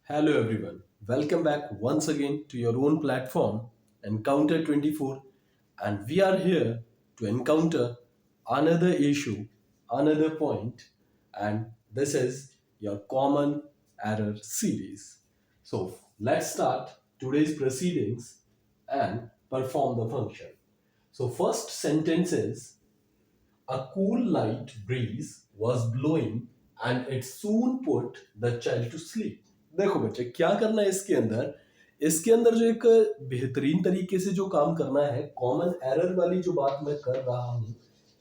Hello everyone. Welcome back once again to your own platform, Encounter 24. And we are here to encounter another issue, another point, and this is your common error series. So let's start today's proceedings and perform the function. So first sentence is a cool light breeze was blowing and it soon put the child to sleep. देखो बच्चे क्या करना है इसके अंदर जो एक बेहतरीन तरीके से जो काम करना है कॉमन एरर वाली जो बात मैं कर रहा हूं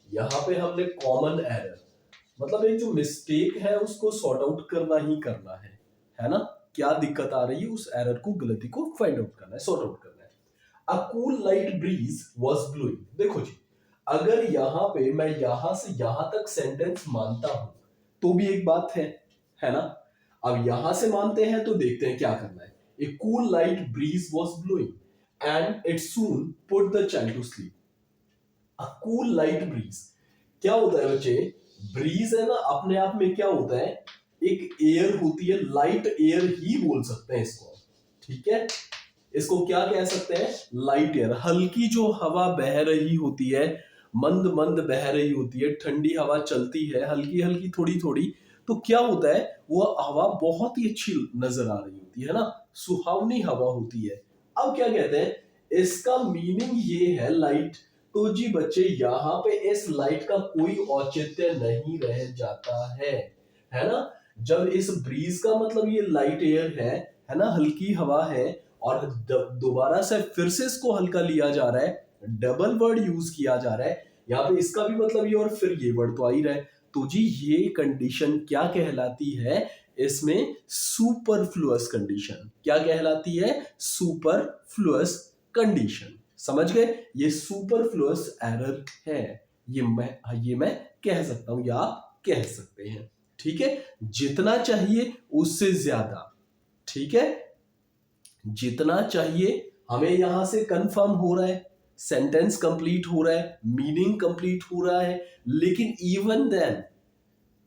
यहाँ पे हमने कॉमन एरर मतलब एक जो मिस्टेक है उसको सॉर्ट आउट करना ही करना है ना। क्या दिक्कत आ रही है उस एरर को गलती को फाइंड आउट करना है सॉर्ट आउट करना है। A cool light breeze was blowing. देखो जी, अगर यहाँ पे मैं यहां से यहां तक सेंटेंस मानता हूं तो भी एक बात है ना। अब यहां से मानते हैं तो देखते हैं क्या करना है। A cool light breeze was blowing and it soon put the child to sleep. A cool light breeze क्या होता है बच्चे? ब्रीज है ना, अपने आप में क्या होता है, एक एयर होती है, लाइट एयर ही बोल सकते हैं इसको। ठीक है, इसको क्या कह सकते हैं? Light air. हल्की जो हवा बह रही होती है, मंद मंद बह रही होती है, ठंडी हवा चलती है हल्की हल्की थोड़ी थोड़ी, तो क्या होता है वो हवा बहुत ही अच्छी नजर आ रही होती है ना, सुहावनी हवा होती है। अब क्या कहते हैं, इसका मीनिंग ये है लाइट। तो जी बच्चे यहाँ पे इस लाइट का कोई औचित्य नहीं रह जाता है ना। जब इस ब्रीज का मतलब ये लाइट एयर है ना, हल्की हवा है, और दोबारा से फिर से इसको हल्का लिया जा रहा है, डबल वर्ड यूज किया जा रहा है यहाँ पे, इसका भी मतलब ये और फिर ये वर्ड तो आ ही रहा है। तो जी ये कंडीशन क्या कहलाती है? इसमें सुपरफ्लुअस कंडीशन। क्या कहलाती है? Superfluous condition. समझ गए? ये सुपरफ्लुअस एरर है। ये मैं कह सकता हूं या आप कह सकते हैं। ठीक है, जितना चाहिए उससे ज्यादा। ठीक है, जितना चाहिए हमें यहां से कंफर्म हो रहा है, सेंटेंस कंप्लीट हो रहा है, मीनिंग कंप्लीट हो रहा है, लेकिन इवन देन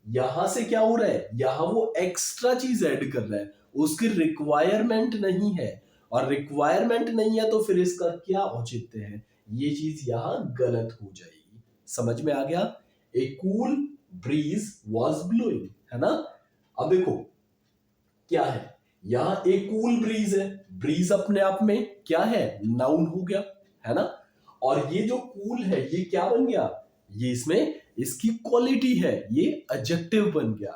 यहां से क्या हो रहा है, यहां वो एक्स्ट्रा चीज ऐड कर रहा है, उसकी रिक्वायरमेंट नहीं है। और रिक्वायरमेंट नहीं है तो फिर इसका क्या औचित्य है? ये चीज यहां गलत हो जाएगी। समझ में आ गया? ए कूल ब्रीज वॉज ब्लोइंग, है ना। अब देखो क्या है, यहां एक कूल ब्रीज है। ब्रीज अपने आप में क्या है? नाउन हो गया, है ना। और ये जो कूल है ये क्या बन गया? ये इसमें इसकी क्वालिटी है, ये एडजेक्टिव बन गया।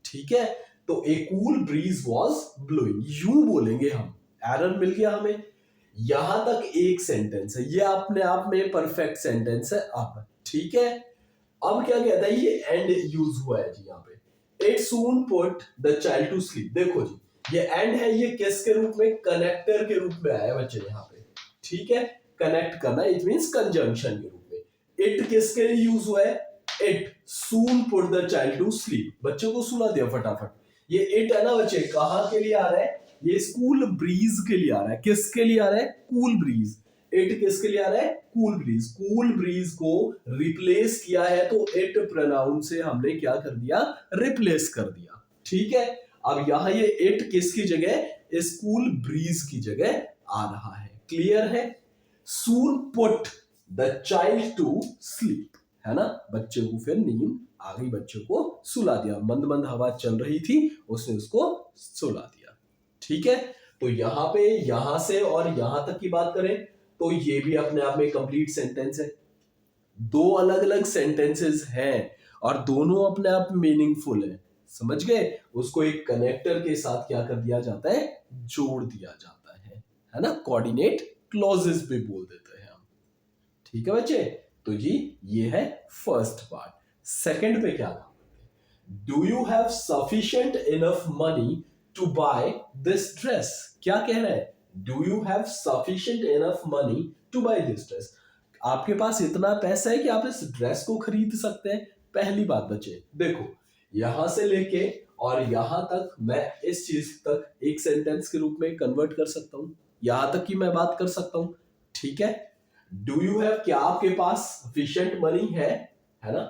ठीक है, तो ए कूल ब्रीज वॉज ब्लोइंग यूं बोलेंगे हम। एरर मिल गया हमें। यहां तक एक सेंटेंस है, ये अपने आप में परफेक्ट सेंटेंस है। अब ठीक है, अब क्या कहता है, ये एंड यूज हुआ है जी यहाँ पे। It soon put the child to sleep. देखो जी, ये एंड है, ये किसके रूप में? कनेक्टर के रूप में आया बच्चे यहाँ पे। ठीक है, कनेक्ट करना, इट मींस कंजंक्शन के रूप में। इट किसके लिए यूज हुआ है? It soon put the child to sleep, बच्चों को सुला दिया फटाफट। ये इट है ना बच्चे, कहां के लिए आ रहा है? ये कूल ब्रीज के लिए आ रहा है। किसके लिए आ रहा है? Cool bridge. इट किसके लिए आ रहा है? Cool bridge. कूल ब्रीज को रिप्लेस किया है तो इट प्रोनाउन से हमने क्या कर दिया? रिप्लेस कर दिया। ठीक है, अब यहां ये इट किसकी जगह? इस कूल ब्रीज की जगह आ रहा है। क्लियर है? Soon put the child to sleep, है ना। बच्चे को फिर नींद आ गई, बच्चे को सुला दिया, मंद मंद हवा चल रही थी, उसने उसको सुला दिया। ठीक है, तो यहां पे यहां से और यहां तक की बात करें तो ये भी अपने आप में कंप्लीट सेंटेंस है। दो अलग अलग सेंटेंसेस हैं और दोनों अपने आप मीनिंगफुल है। समझ गए? उसको एक कनेक्टर के साथ क्या कर दिया जाता है? जोड़ दिया जाता है ना। कोऑर्डिनेट क्लॉजेस भी बोल देते हैं हम। ठीक है बच्चे, तो जी ये है फर्स्ट पार्ट। सेकंड पे क्या था? Do you have sufficient enough money to buy this dress? क्या कह रहा है? Do you have sufficient enough money to buy this dress? आपके पास इतना पैसा है कि आप इस ड्रेस को खरीद सकते हैं? पहली बात बच्चे देखो, यहां से लेके और यहां तक मैं इस चीज तक एक सेंटेंस के रूप में कन्वर्ट कर सकता हूं, यहां तक की मैं बात कर सकता हूं। ठीक है, डू यू हैव, क्या आपके पास सफिशिएंट मनी है ना।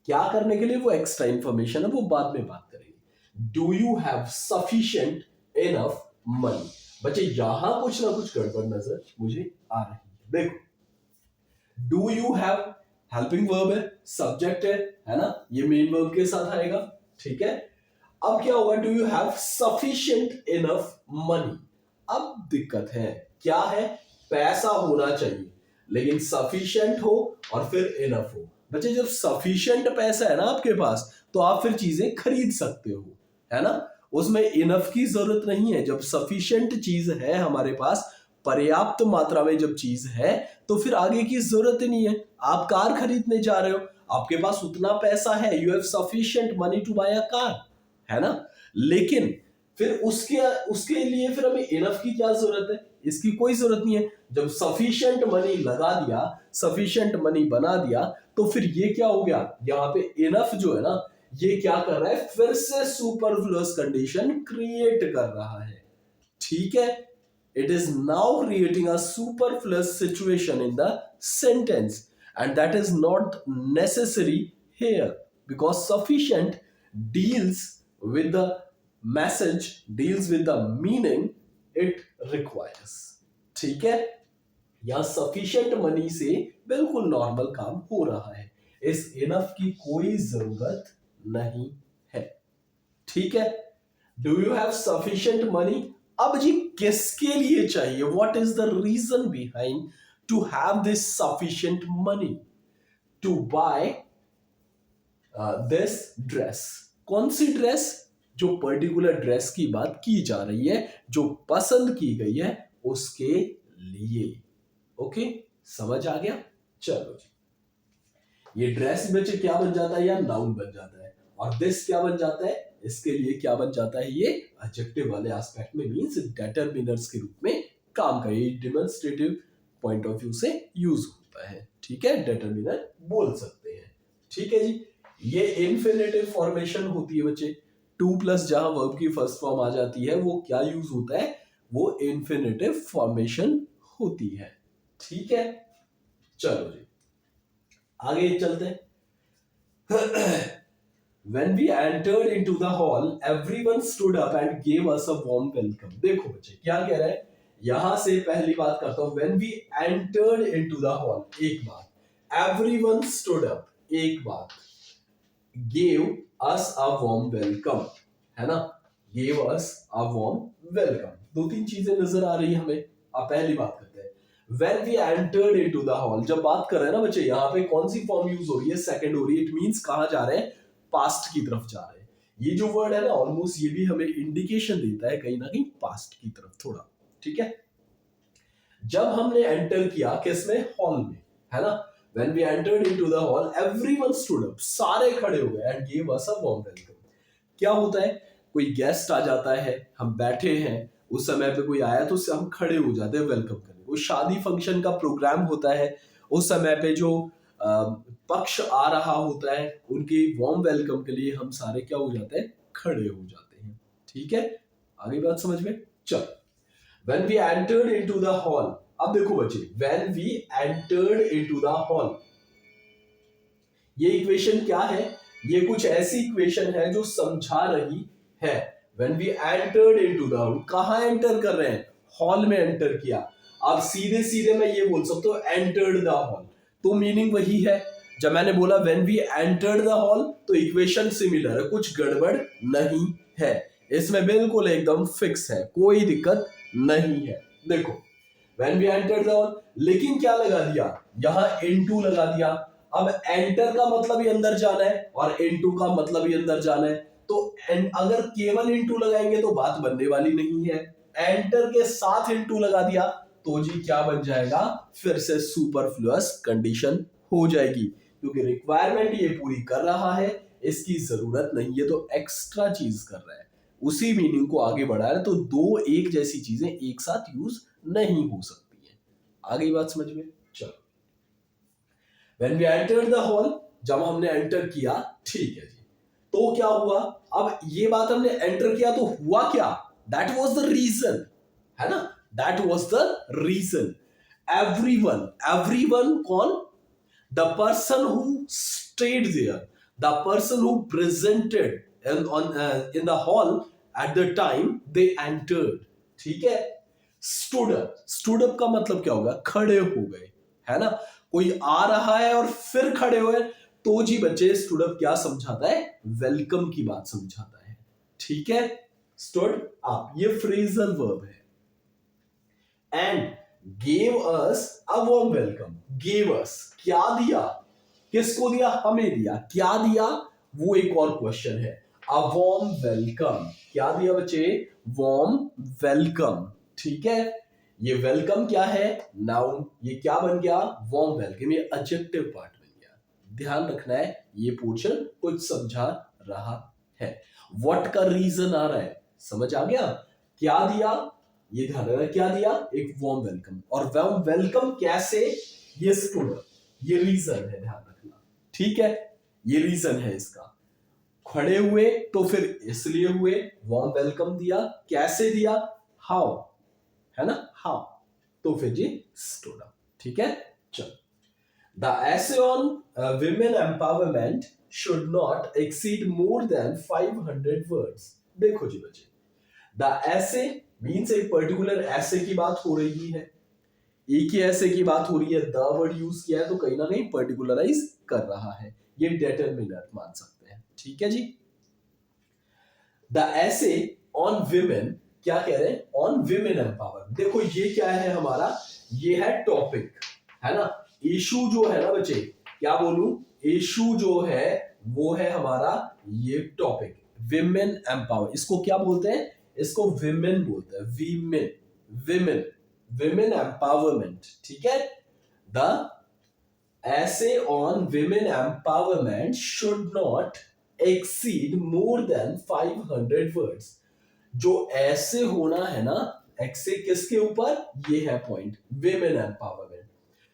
क्या करने के लिए? वो एक्स्ट्रा इंफॉर्मेशन है, वो बाद में बात करेंगे। Do you have sufficient enough money. बच्चे यहां कुछ ना कुछ गड़बड़ नजर मुझे आ रही है। देखो, do you have helping verb है, सब्जेक्ट है ना, ये मेन वर्ब के साथ आएगा। ठीक है, अब क्या होगा, do you have sufficient enough money. अब दिक्कत है, क्या है, पैसा होना चाहिए लेकिन सफिशिएंट हो और फिर इनफ हो। बच्चे जब सफिशिएंट पैसा है ना आपके पास तो आप फिर चीजें खरीद सकते हो, है ना, उसमें इनफ की जरूरत नहीं है। जब सफिशिएंट चीज है हमारे पास, पर्याप्त मात्रा में जब चीज है, तो फिर आगे की जरूरत ही नहीं है। आप कार खरीदने जा रहे हो, आपके पास उतना पैसा है, you have sufficient money to buy a car, है ना, लेकिन फिर उसके उसके लिए फिर हमें इनफ की क्या जरूरत है, इसकी कोई जरूरत नहीं है। जब सफिशिएंट मनी लगा दिया, सफिशिएंट मनी बना दिया, तो फिर ये क्या हो गया, यहाँ पे इनफ जो है ना, ये क्या कर रहा है, फिर से सुपरफ्लुअस कंडीशन क्रिएट कर रहा है। ठीक है, it is now creating a superfluous situation in the sentence, and that is not necessary here because sufficient deals with the message, deals with the meaning it requires। ठीक है, यहां sufficient money से बिल्कुल नॉर्मल काम हो रहा है, इस इनफ की कोई जरूरत नहीं है। ठीक है, do you have sufficient money. अब जी किसके लिए चाहिए, what is the reason behind to have this sufficient money to buy this dress. कौन सी ड्रेस, जो पर्टिकुलर ड्रेस की बात की जा रही है, जो पसंद की गई है उसके लिए। ओके, समझ आ गया। चलो जी, ये ड्रेस बच्चे क्या बन जाता है, या नाउन बन जाता है, और दिस क्या बन जाता है, इसके लिए क्या बन जाता है, ये एडजेक्टिव वाले एस्पेक्ट में मींस डिटरमिनर्स के रूप में काम करे, डेमोंस्ट्रेटिव पॉइंट ऑफ व्यू से यूज होता है। ठीक है, डिटरमिनर बोल सकते हैं। ठीक है जी, ये इन्फिनेटिव फॉर्मेशन होती है बच्चे। टू प्लस जहां वर्ब की फर्स्ट फॉर्म आ जाती है वो क्या यूज होता है, वो इन्फिनेटिव फॉर्मेशन होती है। ठीक है, चलो जी आगे चलते हैं। When we entered into the hall, everyone stood up and gave us a warm welcome। देखो बच्चे क्या कह रहा है, यहां से पहली बात करता हूं, when we entered into the hall, एक बात, everyone stood up, एक बात, gave us a warm welcome, है ना, gave us a warm welcome, दो तीन चीजें नजर आ रही है हमें। अब पहली बात करते हैं, when we entered into the hall, जब बात कर रहे हैं ना बच्चे, यहाँ पे कौन सी फॉर्म यूज हो रही है, सेकंड हो रही है, इट मींस कहां जा रहे हैं, पास्ट की तरफ जा रहे हैं। ये जो वर्ड है ना, ऑलमोस्ट ये भी हमें इंडिकेशन देता है कहीं ना कहीं पास्ट की तरफ थोड़ा। ठीक है, जब हमने एंटर किया किसमें, हॉल में, है ना, when we entered into the hall everyone stood up, सारे खड़े हो गए, and gave us a warm welcome। क्या होता है, कोई गेस्ट आ जाता है, हम बैठे हैं, उस समय पे कोई आया तो उससे हम खड़े हो जाते हैं वेलकम करने। कोई शादी फंक्शन का प्रोग्राम होता है, उस समय पे जो पक्ष आ रहा होता है, उनकी वार्म वेलकम के लिए हम सारे क्या हो जाते हैं, खड़े हो जाते हैं। ठीक है, आगे बात समझ में। चल, when we entered into the hall, अब देखो बच्चे, when we entered into the hall, ये इक्वेशन क्या है, ये कुछ ऐसी इक्वेशन है जो समझा रही है। when we entered into the hall, कहां एंटर कर रहे हैं, हॉल में एंटर किया। अब सीधे सीधे मैं ये बोल सकता हूं एंटर्ड द हॉल, तो मीनिंग वही है। जब मैंने बोला when we entered the hall, तो इक्वेशन सिमिलर है, कुछ गड़बड़ नहीं है, इसमें बिल्कुल एकदम फिक्स है, कोई दिक्कत नहीं है। देखो when we entered the hall, लेकिन क्या लगा दिया, यहां into लगा दिया। अब एंटर का मतलब ही अंदर जाना है और into का मतलब ही अंदर जाना है, तो अगर केवल into लगाएंगे तो बात बनने वाली नहीं है। एंटर के साथ into लगा दिया तो जी क्या बन जाएगा, फिर से सुपरफ्लुअस कंडीशन हो जाएगी, क्योंकि रिक्वायरमेंट ये पूरी कर रहा है, इसकी जरूरत नहीं है तो एक्स्ट्रा चीज कर रहा है, उसी मीनिंग को आगे बढ़ा रहा है। तो दो एक जैसी चीजें एक साथ यूज नहीं हो सकती है। आगे बात समझ में। चलो, when we entered the hall, जब हमने एंटर किया, ठीक है जी, तो क्या हुआ, अब ये बात हमने एंटर किया तो हुआ क्या, दैट वाज द रीजन, है ना, that was the reason. Everyone कौन, the person who stayed there, the person who presented in the hall, at the time they entered. ठीक है। स्टूड अप का मतलब क्या होगा? खड़े हो गए, है ना। कोई आ रहा है और फिर खड़े हुए, तो जी बच्चे स्टूड अप क्या समझाता है? वेलकम की बात समझाता है। ठीक है। स्टूड अप ये फ्रेजल वर्ब है। And gave us a warm welcome. Gave us क्या दिया? किसको दिया? हमें दिया। क्या दिया? वो एक और क्वेश्चन है। A warm welcome. क्या दिया बच्चे? Warm welcome. ठीक है। ये वेलकम क्या है? नाउन। ये क्या बन गया? Warm welcome. ये एडजेक्टिव पार्ट बन गया। ध्यान रखना है, ये पोर्शन कुछ समझा रहा है। व्हाट का रीजन आ रहा है, समझ आ गया? क्या दिया? ये ध्यान रखना, क्या दिया? एक वार्म वेलकम। और वार्म वेलकम कैसे? ये स्टूड, ये रीजन है, ध्यान रखना। ठीक है। ये रीजन है इसका। खड़े हुए तो फिर इसलिए हुए, वार्म वेलकम दिया। कैसे दिया? हाउ, है ना, हाउ। तो फिर जी स्टूड अप। ठीक है। चलो, the essay on women empowerment should not exceed more than 500 words। देखो जी बच्चे, द essay मीन्स एक पर्टिकुलर essay की बात हो रही है। एक ही ऐसे की बात हो रही है, द वर्ड यूज किया है, तो कहीं ना कहीं पर्टिकुलराइज कर रहा है। ये डेटरमिनर मान सकते हैं। ठीक है जी। द ऐसे ऑन विमेन, क्या कह रहे हैं? On women empower. देखो ये क्या है हमारा? ये है टॉपिक, है ना। इशू जो है ना बच्चे, क्या बोलूं? इशू जो है वो है हमारा ये टॉपिक, विमेन एम्पावर। इसको क्या बोलते हैं? इसको विमेन बोलते हैं। Women, women, women empowerment. ठीक है। The essay on women empowerment should not exceed more than 500 words। जो ऐसे होना है ना, ऐसे किसके ऊपर? ये है point, women empowerment.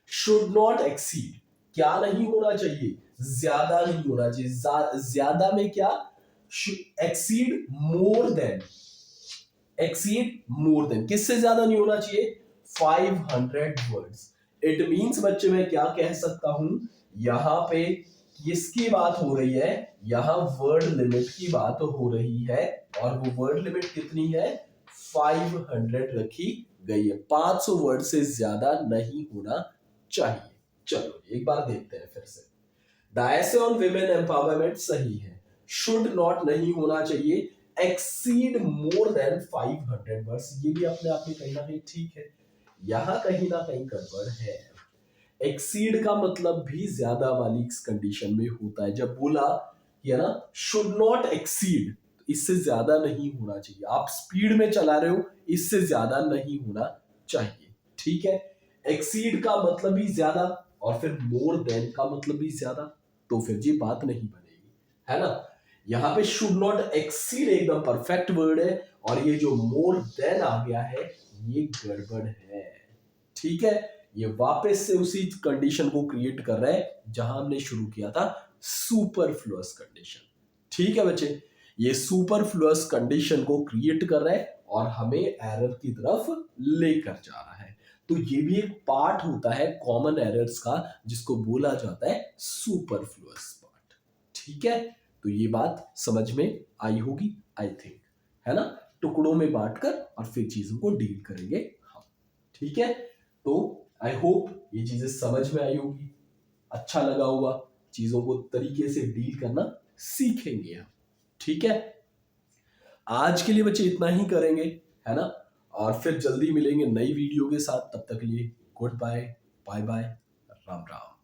Should not exceed, क्या नहीं होना चाहिए? ज्यादा नहीं होना चाहिए। ज्यादा में क्या? Exceed more than, exceed more than, किससे ज्यादा नहीं होना चाहिए? 500 वर्ड्स। इट मीन्स बच्चे मैं क्या कह सकता हूं, यहां पे किसकी बात हो रही है? यहां वर्ड लिमिट की बात हो रही है। और वो वर्ड लिमिट कितनी है? 500 रखी गई है। 500 वर्ड से ज्यादा नहीं होना चाहिए। चलो एक बार देखते हैं फिर से। द ऐसे ऑन विमेन एम्पावरमेंट सही है। शुड नॉट नहीं होना चाहिए। एक्सीड मोर देन 500 वर्ड्स, ये भी अपने आप में कहीं ना कहीं ठीक है। यहां कहीं ना कहीं गड़बड़ है। एक्सीड का मतलब भी ज्यादा वाली कंडीशन में होता है। जब बोला कि है ना, शुड नॉट एक्सीड, इससे ज्यादा नहीं होना चाहिए। आप स्पीड में चला रहे हो, इससे ज्यादा नहीं होना चाहिए। ठीक है। एक्सीड का मतलब भी ज्यादा, और फिर मोर देन का मतलब भी ज्यादा, तो फिर जी बात नहीं बनेगी, है ना। यहां पे शुड नॉट एक्सीड एकदम परफेक्ट वर्ड है, और ये जो मोर देन आ गया है, ये गड़बड़ है। ठीक है। ये वापस से उसी कंडीशन को क्रिएट कर रहा है जहां हमने शुरू किया था, सुपरफ्लुअस कंडीशन। ठीक है बच्चे, ये सुपरफ्लुअस कंडीशन को क्रिएट कर रहा है और हमें एरर की तरफ लेकर जा रहा है। तो ये भी एक पार्ट होता है कॉमन एरर्स का, जिसको बोला जाता है सुपरफ्लुअस पार्ट। ठीक है। तो ये बात समझ में आई होगी, आई थिंक, है ना। टुकड़ों में बांटकर और फिर चीजों को डील करेंगे हम। ठीक है। तो आई होप ये चीजें समझ में आई होगी, अच्छा लगा होगा, चीजों को तरीके से डील करना सीखेंगे हम। ठीक है। आज के लिए बच्चे इतना ही करेंगे, है ना। और फिर जल्दी मिलेंगे नई वीडियो के साथ। तब तक के लिए goodbye, bye bye, Ram Ram.